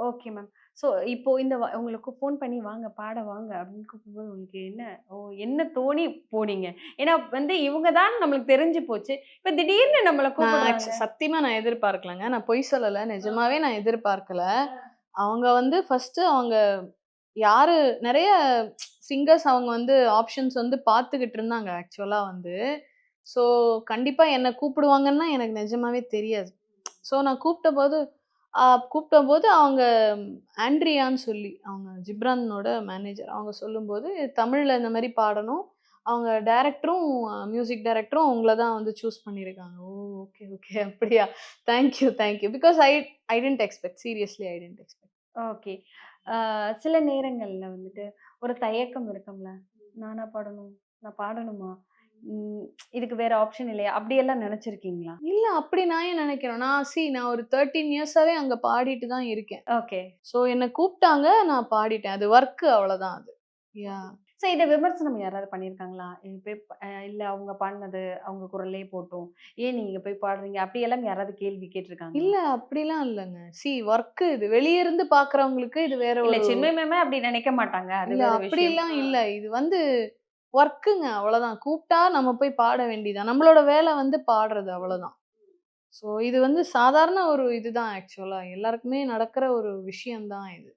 Okay ma'am. So இப்போ இந்த உங்களுக்கு ஃபோன் பண்ணி வாங்க, பாட வாங்க அப்படின்னு கூப்பிடும்போது உங்களுக்கு என்ன என்ன தோணி போனீங்க? ஏன்னா வந்து இவங்க தான் நம்மளுக்கு தெரிஞ்சு போச்சு. இப்ப திடீர்னு நம்மள நான் கூப்பிடுறாங்க. சத்தியமா நான் எதிர்பார்க்கலங்க. நான் பொய் சொல்லல. நிஜமாவே நான் எதிர்பார்க்கல. அவங்க வந்து ஃபர்ஸ்ட்டு அவங்க யாரு நெறைய சிங்கர்ஸ் அவங்க வந்து ஆப்ஷன்ஸ் வந்து பார்த்துக்கிட்டு இருந்தாங்க ஆக்சுவலா வந்து. ஸோ கண்டிப்பா என்ன கூப்பிடுவாங்கன்னு தான் எனக்கு நிஜமாவே தெரியாது. ஸோ நான் கூப்பிட்டபோது அவங்க ஆண்ட்ரியான்னு சொல்லி அவங்க ஜிப்ரானோட மேனேஜர். அவங்க சொல்லும்போது தமிழ்ல இந்த மாரி பாடணும். அவங்க டைரக்டரும் மியூசிக் டைரக்டரும் உங்கள தான் வந்து சூஸ் பண்ணியிருக்காங்க. ஓ! Okay, okay. அப்படியா? Thank you. Because I didn't expect. Seriously I didn't expect. Okay. ஆ சில நேரங்கள்ல வந்துட்டு ஒரு தயக்கம் இருக்கும்ல. நானா பாடணும்? நான் பாடணுமா? ம் இதுக்கு வேற ஆப்ஷன் இல்லையா? அப்படியெல்லாம் நெனச்சிருக்கீங்களா? இல்ல அப்படி நான் ஏன் நெனைக்கிறேன். நான் ஒரு 13 இயர்ஸாவே அங்க பாடிட்டு தான் இருக்கேன். ஓகே. ஸோ என்ன கூப்ட்டாங்க, நான் பாடிட்டேன். அது வொர்க் அவ்வளதான் அது. யாஹ்! ஸோ இத விமர்சனம் யாராவது பண்ணியிருக்காங்களா? இது போய் இல்ல அவங்க பாடுனது அவங்க குரலே போட்டும். ஏன் நீங்க போய் பாடுறீங்க? அப்படியெல்லாம் யாராவது கேள்வி கேட்டுருக்காங்களா? இல்ல அப்படிலாம் இல்லங்க. வொர்க் இது. வெளிய இருந்து பார்க்குறவங்களுக்கு இது வேற இல்ல ஒரு சின்மய் மேமே அப்படி நெனைக்க மாட்டாங்க. அது இல்ல வேற விஷயம். அப்படிலாம் இல்ல. இது வந்து வொர்க்குங்க அவ்வளதான். கூப்ட்டா நம்ம போய் பாட வேண்டியது தான். நம்மளோட வேல வந்து பாடுறது அவ்வளதான். ஸோ இது வந்து சாதாரண ஒரு இதுதான் ஆக்சுவலா. எல்லாருக்குமே நடக்கிற ஒரு விஷயம் தான் இது.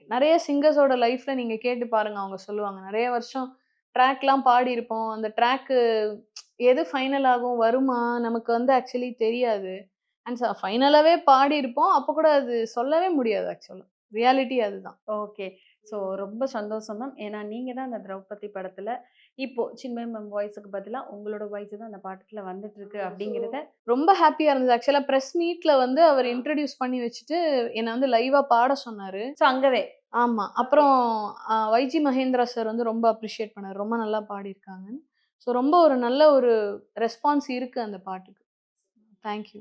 நெறைய சிங்கர்ஸோட லைஃப்ல நீங்க கேட்டு பாருங்க. அவங்க சொல்லுவாங்க. நெறைய வருஷம் ட்ராக்லாம் பாடியிருப்போம். அந்த ட்ராக்கு எது ஃபைனல் ஆகும், வருமா? நமக்கு வந்து ஆக்சுவலி தெரியாது. ஃபைனலாவே பாடியிருப்போம். அப்ப கூட அது சொல்லவே முடியாது ஆக்சுவலா. ரியாலிட்டி அதுதான். ஓகே. ஸோ ரொம்ப சந்தோஷம் மேம். ஏன்னா நீங்க தான் அந்த திரௌபதி படத்துல இப்போ சின்மய் மேம் வாய்ஸ்க்கு பதிலா உங்களோட வாய்ஸ் தான் அந்த பாட்டுல வந்துட்டுருக்கு அப்படிங்கிறத ரொம்ப ஹேப்பியா இருந்தது. ஆக்சுவலா பிரஸ் மீட்ல வந்து அவர் இன்ட்ரோடியூஸ் பண்ணி வச்சுட்டு, என்ன வந்து லைவா பாட சொன்னாரு. ஸோ அங்கவே. ஆமா. அப்புறம் வைஜி மகேந்திரா சார் வந்து ரொம்ப அப்ரிஷியேட் பண்ணாரு. ரொம்ப நல்லா பாடியிருக்காங்கன்னு. ஸோ ரொம்ப ஒரு நல்ல ஒரு ரெஸ்பான்ஸ் இருக்கு அந்த பாட்டுக்கு. Thank you.